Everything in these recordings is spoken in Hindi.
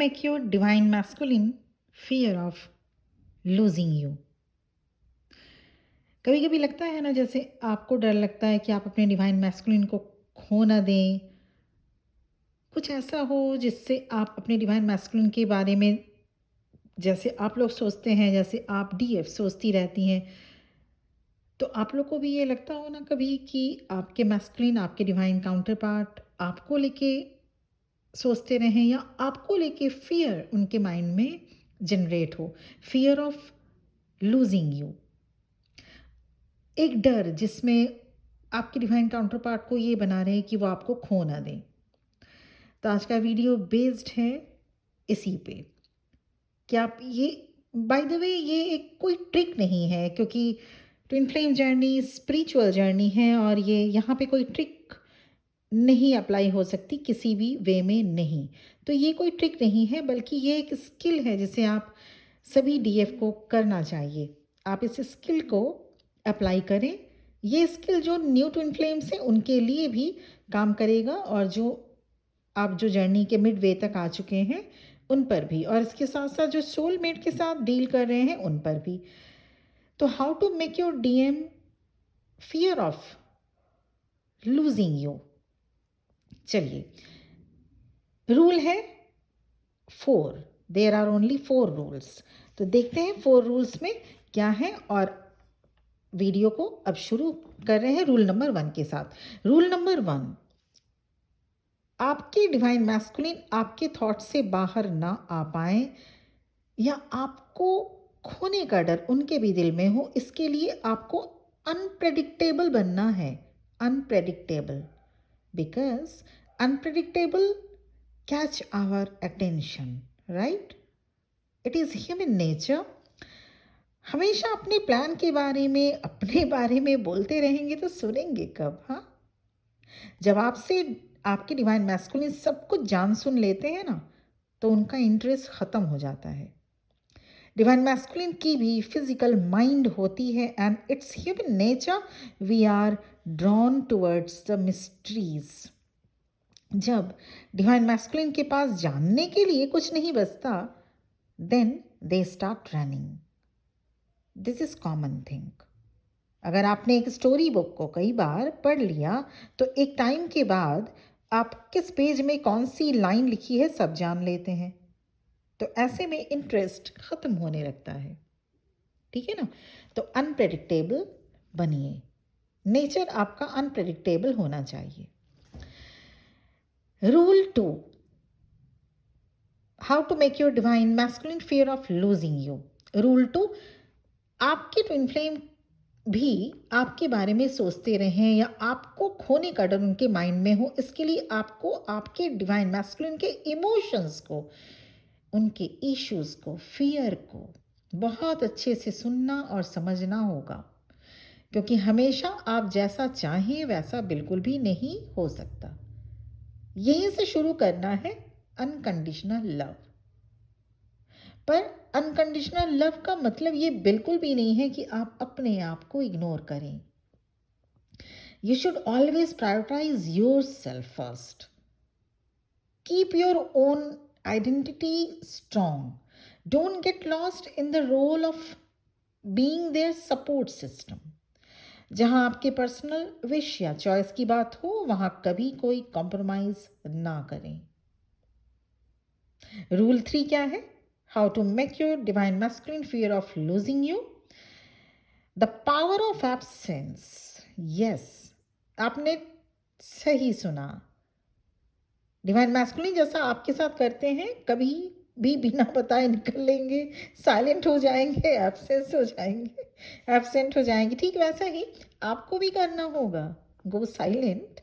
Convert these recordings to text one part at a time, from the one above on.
make your divine masculine fear of losing you? कभी कभी लगता है ना, जैसे आपको डर लगता है कि आप अपने डिवाइन मैस्कुलिन को खो ना दें। कुछ ऐसा हो जिससे आप अपने डिवाइन मैस्कुलिन के बारे में, जैसे आप लोग सोचते हैं, जैसे आप डीएफ सोचती रहती हैं, तो आप लोग को भी ये लगता हो ना कभी कि आपके मैस्कुलिन, आपके डिवाइन काउंटर पार्ट आपको लेके सोचते रहें, या आपको लेके फियर उनके माइंड में जनरेट हो, फियर ऑफ लूजिंग यू। एक डर जिसमें आपके डिवाइन काउंटर पार्ट को ये बना रहे कि वो आपको खो ना दें। तो आज का वीडियो बेस्ड है इसी पे कि आप ये, बाय द वे, ये एक कोई ट्रिक नहीं है, क्योंकि twin flame journey spiritual journey है और ये यहाँ पे कोई ट्रिक नहीं अप्लाई हो सकती किसी भी वे में नहीं। तो ये कोई ट्रिक नहीं है, बल्कि ये एक स्किल है जिसे आप सभी डीएफ को करना चाहिए। आप इस स्किल को अप्लाई करें। ये स्किल जो न्यू ट्विन फ्लेम्स हैं उनके लिए भी काम करेगा, और जो आप जो जर्नी के मिड वे तक आ चुके हैं उन पर भी, और इसके साथ साथ जो सोलमेट के साथ डील कर रहे हैं उन पर भी। तो how to make your DM fear of losing you. चलिए, रूल है 4। There are only 4 rules. तो देखते हैं 4 रूल्स में क्या है, और वीडियो को अब शुरू कर रहे हैं रूल नंबर 1 के साथ। रूल नंबर 1, आपके डिवाइन मैस्कुलिन आपके थॉट से बाहर ना आ पाए, या आपको खोने का डर उनके भी दिल में हो, इसके लिए आपको अनप्रेडिक्टेबल बनना है। Unpredictable, because unpredictable catch our attention, right? It is human nature. हमेशा अपने प्लान के बारे में, अपने बारे में बोलते रहेंगे तो सुनेंगे कब? हाँ, जब आपसे आपके डिवाइन मैस्कुलिन सब कुछ जान सुन लेते हैं ना, तो उनका इंटरेस्ट ख़त्म हो जाता है। डिवाइन मैस्कुलिन की भी फिजिकल माइंड होती है, and it's human nature, we are drawn towards the mysteries. जब डिवाइन मैस्कुलिन के पास जानने के लिए कुछ नहीं बचता, then they start running. This is common thing. अगर आपने एक स्टोरी बुक को कई बार पढ़ लिया, तो एक टाइम के बाद आप किस पेज में कौन सी लाइन लिखी है सब जान लेते हैं। तो ऐसे में इंटरेस्ट ख़त्म होने लगता है, ठीक है ना? तो अनप्रेडिक्टेबल बनिए। नेचर आपका अनप्रेडिक्टेबल होना चाहिए। Rule 2, how to make your divine masculine fear of losing you. Rule 2, आपके ट्विन फ्लेम भी आपके बारे में सोचते रहें, या आपको खोने का डर उनके माइंड में हो, इसके लिए आपको आपके डिवाइन मैस्कुलिन के इमोशंस को, उनके इश्यूज को, फियर को बहुत अच्छे से सुनना और समझना होगा, क्योंकि हमेशा आप जैसा चाहें वैसा बिल्कुल भी नहीं हो सकता। यहीं से शुरू करना है अनकंडीशनल लव। पर अनकंडीशनल लव का मतलब ये बिल्कुल भी नहीं है कि आप अपने आप को इग्नोर करें। You should always prioritise your self first. Keep your own identity strong. Don't get lost in the role of being their support system. जहां आपके पर्सनल विश या चॉइस की बात हो, वहां कभी कोई कॉम्प्रोमाइज ना करें। रूल 3 क्या है? How to make your divine masculine fear of losing you. The power of absence. Yes, आपने सही सुना। डिवाइन मैस्कुलिन जैसा आपके साथ करते हैं, कभी भी बिना बताए निकल लेंगे, साइलेंट हो जाएंगे, एब्सेंस हो जाएंगे, एब्सेंट हो जाएंगे। ठीक वैसा ही आपको भी करना होगा। Go silent,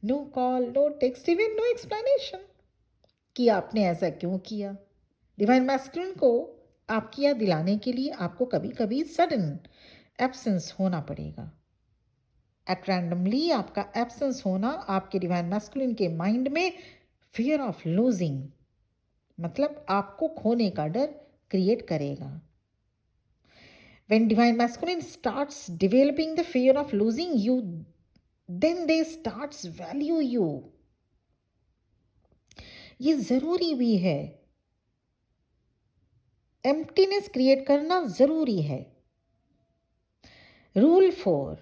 no call, no text, even no explanation कि आपने ऐसा क्यों किया। डिवाइन मैस्कुलिन को आपकी याद दिलाने के लिए आपको कभी कभी सडन एब्सेंस होना पड़ेगा। एट रैंडमली आपका एब्सेंस होना आपके डिवाइन मैस्कुलिन के माइंड में फियर ऑफ लूजिंग, मतलब आपको खोने का डर क्रिएट करेगा। When divine masculine starts developing the fear of losing you, then they starts value you. ये ज़रूरी भी है एम्प्टीनेस क्रिएट करना ज़रूरी है। Rule 4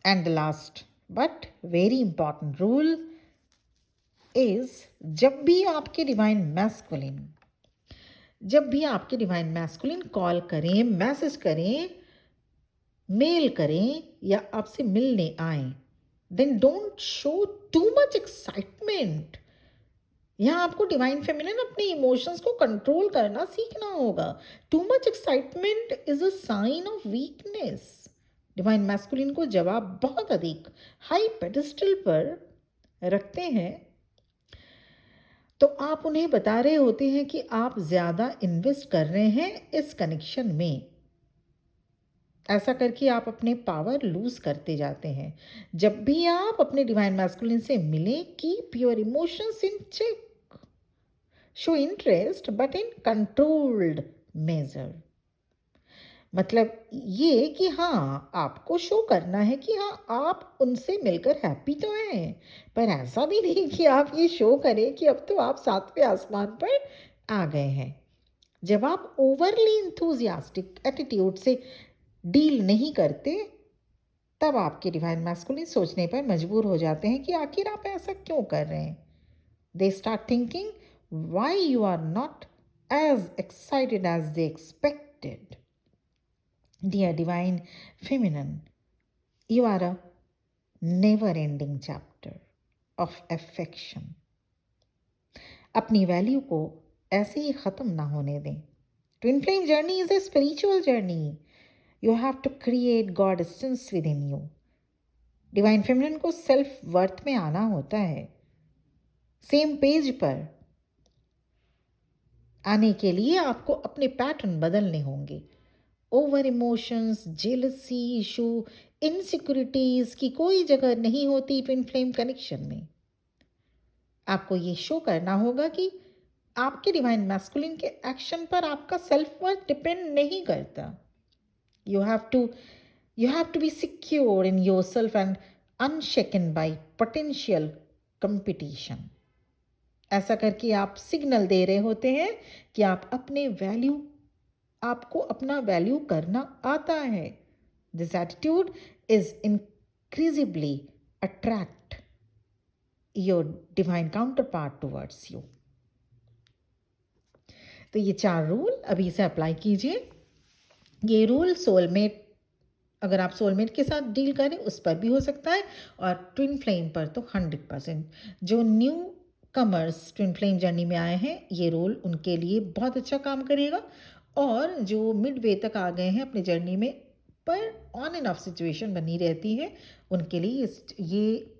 and the last but very important rule is, जब भी आपके डिवाइन मैस्कुलिन कॉल करें, मैसेज करें, मेल करें या आपसे मिलने आए, then don't show too much excitement. यहाँ आपको डिवाइन फेमिनिन अपने इमोशंस को कंट्रोल करना सीखना होगा। Too much excitement is a sign of weakness. Divine masculine को जब आप बहुत अधिक हाई पेडिस्टल पर रखते हैं तो आप उन्हें बता रहे होते हैं कि आप ज़्यादा इन्वेस्ट कर रहे हैं इस कनेक्शन में। ऐसा करके आप अपने पावर लूज करते जाते हैं। जब भी आप अपने डिवाइन मैस्कुलिन से मिलें, keep your emotions in check, show interest but in controlled measure. मतलब ये कि हाँ, आपको शो करना है कि हाँ, आप उनसे मिलकर हैप्पी तो हैं, पर ऐसा भी नहीं कि आप ये शो करें कि अब तो आप सातवें आसमान पर आ गए हैं। जब आप ओवरली इंथुजियास्टिक एटीट्यूड से डील नहीं करते, तब आपके डिवाइन मैस्कुलिन सोचने पर मजबूर हो जाते हैं कि आखिर आप ऐसा क्यों कर रहे हैं। They start thinking why you are not as excited as they expected. Dear Divine Feminine, you are a never ending chapter of affection. अपनी वैल्यू को ऐसे ही ख़त्म ना होने दें। Twin flame journey is a spiritual journey. You have to create god essence within you. Divine feminine को सेल्फ वर्थ में आना होता है। सेम पेज पर आने के लिए आपको अपने पैटर्न बदलने होंगे। Over emotions, jealousy issue, insecurities की कोई जगह नहीं होती ट्विन फ्लेम कनेक्शन में। आपको ये शो करना होगा कि आपके डिवाइन मैस्कुलिन के एक्शन पर आपका सेल्फ वर्थ डिपेंड नहीं करता। You have to be secure in yourself and unshaken by potential competition. ऐसा करके आप सिग्नल दे रहे होते हैं कि आपको अपना वैल्यू करना आता है। This attitude is incredibly attract your divine counterpart towards you. तो ये 4 रूल अभी से अप्लाई कीजिए। ये रूल सोलमेट, अगर आप सोलमेट के साथ डील करें उस पर भी हो सकता है, और ट्विन फ्लेम पर तो 100%। जो new commerce twin flame journey में आए हैं, ये रूल उनके लिए बहुत अच्छा काम करेगा। और जो मिड वे तक आ गए हैं अपनी जर्नी में पर ऑन एंड ऑफ सिचुएशन बनी रहती है, उनके लिए ये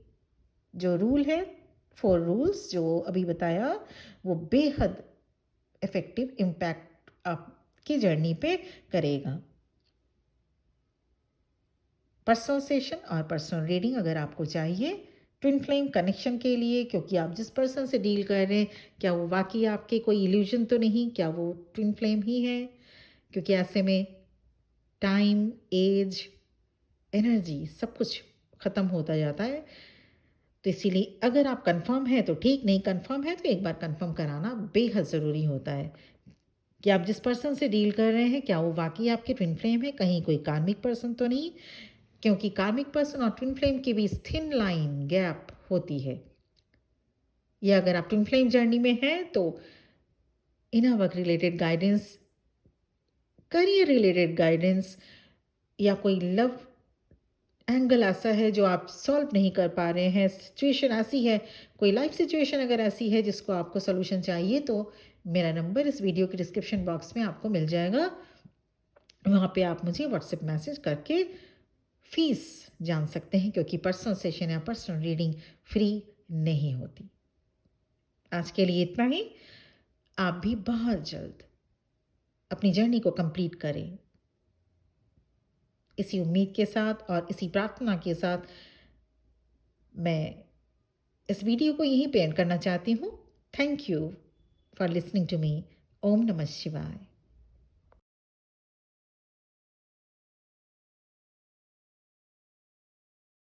जो रूल है, 4 रूल्स जो अभी बताया, वो बेहद इफ़ेक्टिव इम्पैक्ट आपकी जर्नी पे करेगा। पर्सनल सेशन और पर्सनल रीडिंग अगर आपको चाहिए ट्विन फ्लेम कनेक्शन के लिए, क्योंकि आप जिस पर्सन से डील कर रहे हैं, क्या वो वाकई आपके कोई इल्यूजन तो नहीं, क्या वो ट्विन फ्लेम ही है, क्योंकि ऐसे में टाइम, एज, एनर्जी सब कुछ ख़त्म होता जाता है। तो इसीलिए अगर आप कंफर्म है तो ठीक, नहीं कंफर्म है तो एक बार कंफर्म कराना बेहद ज़रूरी होता है कि आप जिस पर्सन से डील कर रहे हैं क्या वो वाकई आपके ट्विन फ्लेम है, कहीं कोई कार्मिक पर्सन तो नहीं, क्योंकि कार्मिक पर्सन और ट्विन फ्लेम के बीच थिन लाइन गैप होती है। या अगर आप ट्विन फ्लेम जर्नी में हैं तो inner work related guidance, career related guidance, या कोई लव एंगल ऐसा है जो आप सॉल्व नहीं कर पा रहे हैं, सिचुएशन ऐसी है, कोई लाइफ सिचुएशन अगर ऐसी है जिसको आपको सोल्यूशन चाहिए, तो मेरा नंबर इस वीडियो के डिस्क्रिप्शन बॉक्स में आपको मिल जाएगा। वहाँ पे आप मुझे व्हाट्सएप मैसेज करके फीस जान सकते हैं, क्योंकि पर्सनल सेशन या पर्सनल रीडिंग फ्री नहीं होती। आज के लिए इतना ही। आप भी बहुत जल्द अपनी जर्नी को कंप्लीट करें, इसी उम्मीद के साथ और इसी प्रार्थना के साथ मैं इस वीडियो को यहीं पे एंड करना चाहती हूँ। Thank you for listening to me. ओम नमः शिवाय।